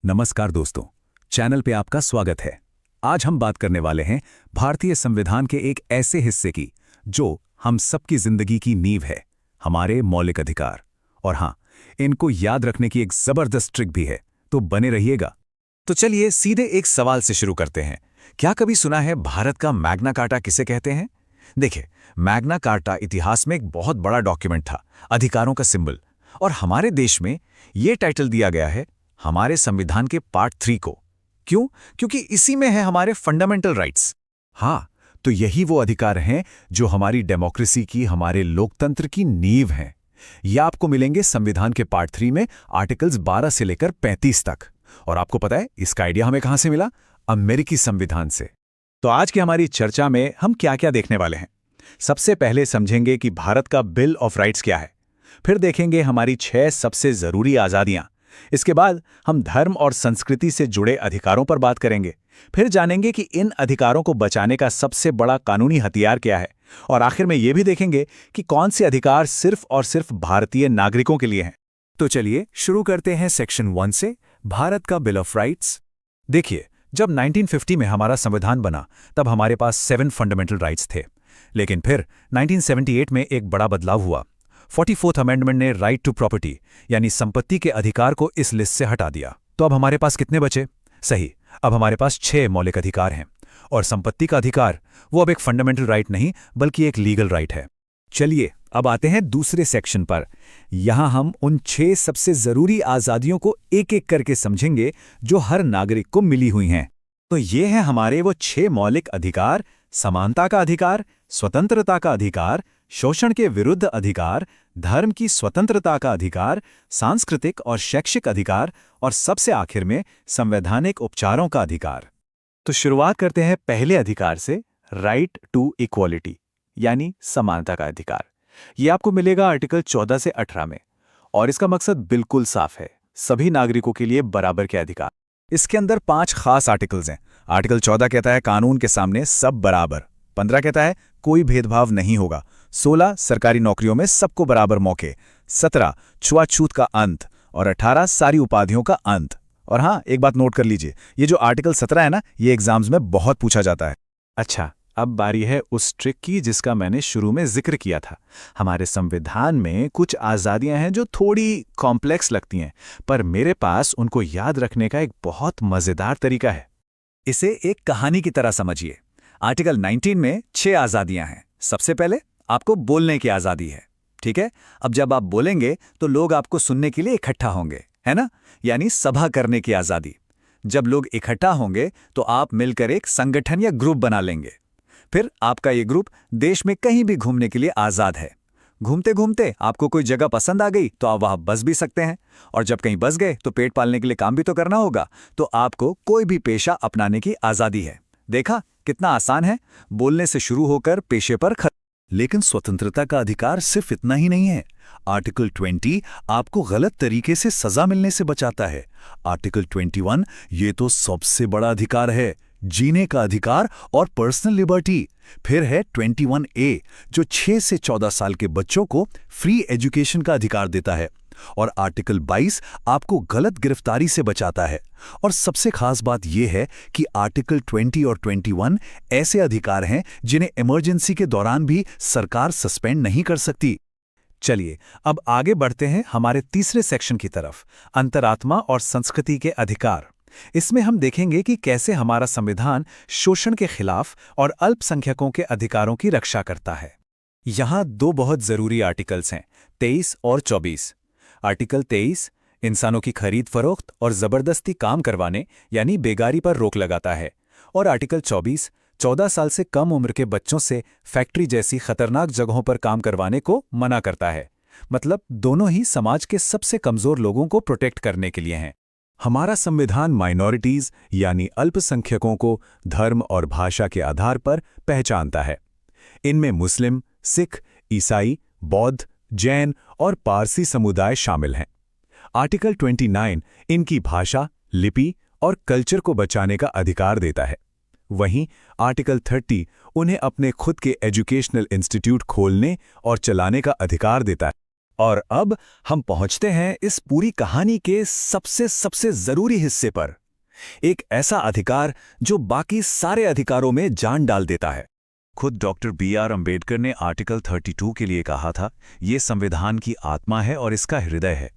नमस्कार दोस्तों, चैनल पे आपका स्वागत है। आज हम बात करने वाले हैं भारतीय संविधान के एक ऐसे हिस्से की जो हम सबकी जिंदगी की नींव है, हमारे मौलिक अधिकार। और हाँ, इनको याद रखने की एक जबरदस्त ट्रिक भी है, तो बने रहिएगा। तो चलिए सीधे एक सवाल से शुरू करते हैं। क्या कभी सुना है भारत का मैग्ना कार्टा किसे कहते हैं? देखिए, मैग्ना कार्टा इतिहास में एक बहुत बड़ा डॉक्यूमेंट था, अधिकारों का सिंबल। और हमारे देश में ये टाइटल दिया गया है हमारे संविधान के पार्ट 3 को। क्यों? क्योंकि इसी में है हमारे फंडामेंटल राइट्स। हाँ, तो यही वो अधिकार हैं जो हमारी डेमोक्रेसी की, हमारे लोकतंत्र की नींव हैं। ये आपको मिलेंगे संविधान के पार्ट 3 में, आर्टिकल्स 12 से लेकर 35 तक। और आपको पता है इसका आइडिया हमें कहां से मिला? अमेरिकी संविधान से। तो आज की हमारी चर्चा में हम क्या क्या देखने वाले हैं? सबसे पहले समझेंगे कि भारत का बिल ऑफ राइट्स क्या है। फिर देखेंगे हमारी 6 सबसे जरूरी आजादियां। इसके बाद हम धर्म और संस्कृति से जुड़े अधिकारों पर बात करेंगे। फिर जानेंगे कि इन अधिकारों को बचाने का सबसे बड़ा कानूनी हथियार क्या है। और आखिर में यह भी देखेंगे कि कौन से अधिकार सिर्फ और सिर्फ भारतीय नागरिकों के लिए हैं। तो चलिए शुरू करते हैं सेक्शन 1 से, भारत का बिल ऑफ राइट्स। देखिए, जब 1950 में हमारा संविधान बना तब हमारे पास 7 फंडामेंटल राइट्स थे। लेकिन फिर 1978 में एक बड़ा बदलाव हुआ। 44th अमेंडमेंट ने राइट टू प्रॉपर्टी यानी संपत्ति के अधिकार को इस लिस्ट से हटा दिया। तो अब हमारे पास कितने बचे? सही, अब हमारे पास 6 मौलिक अधिकार हैं। और संपत्ति का अधिकार वो अब एक फंडामेंटल राइट नहीं बल्कि एक लीगल राइट है। चलिए अब आते हैं दूसरे सेक्शन पर। यहां हम उन 6 सबसे जरूरी आजादियों को एक एक करके समझेंगे जो हर नागरिक को मिली हुई हैं। तो ये हैं हमारे वो 6 मौलिक अधिकार: समानता का अधिकार, स्वतंत्रता का अधिकार, शोषण के विरुद्ध अधिकार, धर्म की स्वतंत्रता का अधिकार, सांस्कृतिक और शैक्षिक अधिकार, और सबसे आखिर में संवैधानिक उपचारों का अधिकार। तो शुरुआत करते हैं पहले अधिकार से, राइट टू इक्वालिटी यानी समानता का अधिकार। यह आपको मिलेगा आर्टिकल 14 से 18 में। और इसका मकसद बिल्कुल साफ है, सभी नागरिकों के लिए बराबर के अधिकार। इसके अंदर 5 खास आर्टिकल्स हैं। आर्टिकल 14 कहता है कानून के सामने सब बराबर। 15 कहता है कोई भेदभाव नहीं होगा। 16 सरकारी नौकरियों में सबको बराबर मौके। 17 छुआछूत का अंत। और 18 सारी उपाधियों का अंत। और हाँ, एक बात नोट कर लीजिए, ये जो आर्टिकल 17 है ना, ये एग्जाम्स में बहुत पूछा जाता है। अच्छा, अब बारी है उस ट्रिक की जिसका मैंने शुरू में जिक्र किया था। हमारे संविधान में कुछ आज़ादियां हैं जो थोड़ी कॉम्प्लेक्स लगती हैं, पर मेरे पास उनको याद रखने का एक बहुत मज़ेदार तरीका है। इसे एक कहानी की तरह समझिए। आर्टिकल 19 में 6 आज़ादियां हैं। सबसे पहले आपको बोलने की आज़ादी है, ठीक है? अब जब आप बोलेंगे तो लोग आपको सुनने के लिए इकट्ठा होंगे, है ना? यानी सभा करने की आज़ादी। जब लोग इकट्ठा होंगे तो आप मिलकर एक संगठन या ग्रुप बना लेंगे। फिर आपका ये ग्रुप देश में कहीं भी घूमने के लिए आज़ाद है। घूमते घूमते आपको कोई जगह पसंद आ गई तो आप वहां बस भी सकते हैं। और जब कहीं बस गए तो पेट पालने के लिए काम भी तो करना होगा, तो आपको कोई भी पेशा अपनाने की आज़ादी है। देखा कितना आसान है, बोलने से शुरू होकर पेशे पर खत्म। लेकिन स्वतंत्रता का अधिकार सिर्फ इतना ही नहीं है। आर्टिकल 20 आपको गलत तरीके से सजा मिलने से बचाता है। आर्टिकल 21 ये तो सबसे बड़ा अधिकार है, जीने का अधिकार और पर्सनल लिबर्टी। फिर है 21A जो 6 से 14 साल के बच्चों को फ्री एजुकेशन का अधिकार देता है। और आर्टिकल 22 आपको गलत गिरफ्तारी से बचाता है। और सबसे खास बात यह है कि आर्टिकल 20 और 21 ऐसे अधिकार हैं जिन्हें इमरजेंसी के दौरान भी सरकार सस्पेंड नहीं कर सकती। चलिए अब आगे बढ़ते हैं हमारे तीसरे सेक्शन की तरफ, अंतरात्मा और संस्कृति के अधिकार। इसमें हम देखेंगे कि कैसे हमारा संविधान शोषण के खिलाफ और अल्पसंख्यकों के अधिकारों की रक्षा करता है। यहां 2 बहुत जरूरी आर्टिकल्स हैं, 23 और 24। आर्टिकल 23 इंसानों की खरीद फरोख्त और जबरदस्ती काम करवाने यानी बेगारी पर रोक लगाता है। और आर्टिकल 24 14 साल से कम उम्र के बच्चों से फैक्ट्री जैसी खतरनाक जगहों पर काम करवाने को मना करता है। मतलब दोनों ही समाज के सबसे कमजोर लोगों को प्रोटेक्ट करने के लिए हैं। हमारा संविधान माइनॉरिटीज यानी अल्पसंख्यकों को धर्म और भाषा के आधार पर पहचानता है। इनमें मुस्लिम, सिख, ईसाई, बौद्ध, जैन और पारसी समुदाय शामिल हैं। आर्टिकल 29 इनकी भाषा, लिपि और कल्चर को बचाने का अधिकार देता है। वहीं आर्टिकल 30 उन्हें अपने खुद के एजुकेशनल इंस्टीट्यूट खोलने और चलाने का अधिकार देता है। और अब हम पहुंचते हैं इस पूरी कहानी के सबसे जरूरी हिस्से पर। एक ऐसा अधिकार जो बाकी सारे अधिकारों में जान डाल देता है। खुद डॉक्टर B.R. अंबेडकर ने आर्टिकल 32 के लिए कहा था, ये संविधान की आत्मा है और इसका हृदय है।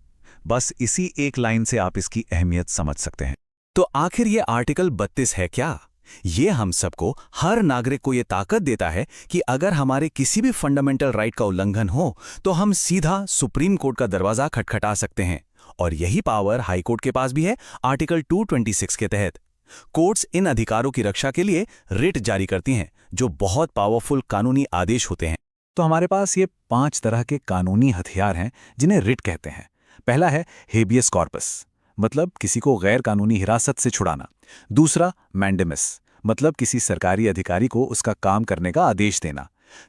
बस इसी एक लाइन से आप इसकी अहमियत समझ सकते हैं। तो आखिर ये आर्टिकल 32 है क्या? ये हम सबको, हर नागरिक को ये ताकत देता है कि अगर हमारे किसी भी फंडामेंटल राइट का उल्लंघन हो तो हम सीधा सुप्रीम कोर्ट का दरवाजा खटखटा सकते हैं। और यही पावर हाई कोर्ट के पास भी है आर्टिकल 226 के तहत। कोर्ट्स इन अधिकारों की रक्षा के लिए रिट जारी करती हैं, जो बहुत पावरफुल कानूनी आदेश होते हैं। तो हमारे पास ये 5 तरह के कानूनी हथियार हैं जिन्हें रिट कहते हैं। पहला है हेबियस कॉर्पस, मतलब किसी को गैर कानूनी हिरासत से छुड़ाना। दूसरा मैंडेमस, मतलब किसी सरकारी अधिकारी को उसका काम करने का आदेश देना।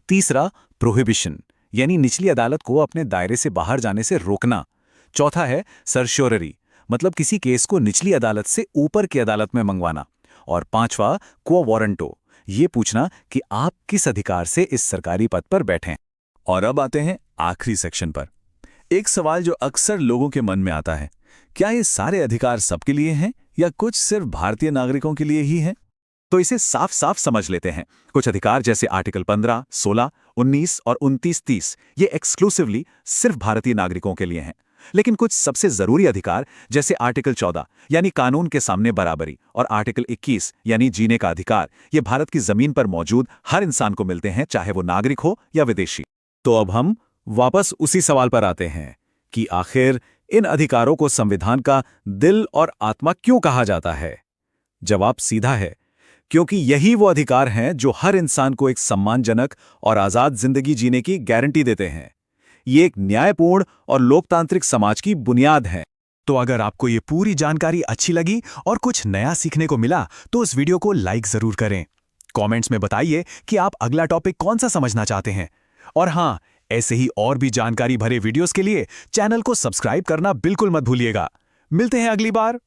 तीसरा प्रोहिबिशन, यानी निचली अदालत को अपने दायरे से बाहर जाने से रोकना। चौथा है सर्श्योररी, मतलब किसी केस को निचली अदालत से ऊपर की अदालत में मंगवाना। और पांचवा क्वो वारंटो, ये पूछना कि आप किस अधिकार से इस सरकारी पद पर बैठे। और अब आते हैं आखिरी सेक्शन पर। एक सवाल जो अक्सर लोगों के मन में आता है, क्या ये सारे अधिकार सबके लिए हैं या कुछ सिर्फ भारतीय नागरिकों के लिए ही हैं? तो इसे साफ साफ समझ लेते हैं। कुछ अधिकार जैसे आर्टिकल 15, 16, 19 और 29, 30 ये एक्सक्लूसिवली सिर्फ भारतीय नागरिकों के लिए हैं। लेकिन कुछ सबसे जरूरी अधिकार जैसे आर्टिकल 14 यानी कानून के सामने बराबरी और आर्टिकल 21 यानी जीने का अधिकार, ये भारत की जमीन पर मौजूद हर इंसान को मिलते हैं, चाहे वो नागरिक हो या विदेशी। तो अब हम वापस उसी सवाल पर आते हैं कि आखिर इन अधिकारों को संविधान का दिल और आत्मा क्यों कहा जाता है? जवाब सीधा है, क्योंकि यही वो अधिकार हैं जो हर इंसान को एक सम्मानजनक और आजाद जिंदगी जीने की गारंटी देते हैं। ये एक न्यायपूर्ण और लोकतांत्रिक समाज की बुनियाद है। तो अगर आपको ये पूरी जानकारी अच्छी लगी और कुछ नया सीखने को मिला तो इस वीडियो को लाइक जरूर करें। कमेंट्स में बताइए कि आप अगला टॉपिक कौन सा समझना चाहते हैं। और हाँ, ऐसे ही और भी जानकारी भरे वीडियोस के लिए चैनल को सब्सक्राइब करना बिल्कुल मत भूलिएगा। मिलते हैं अगली बार।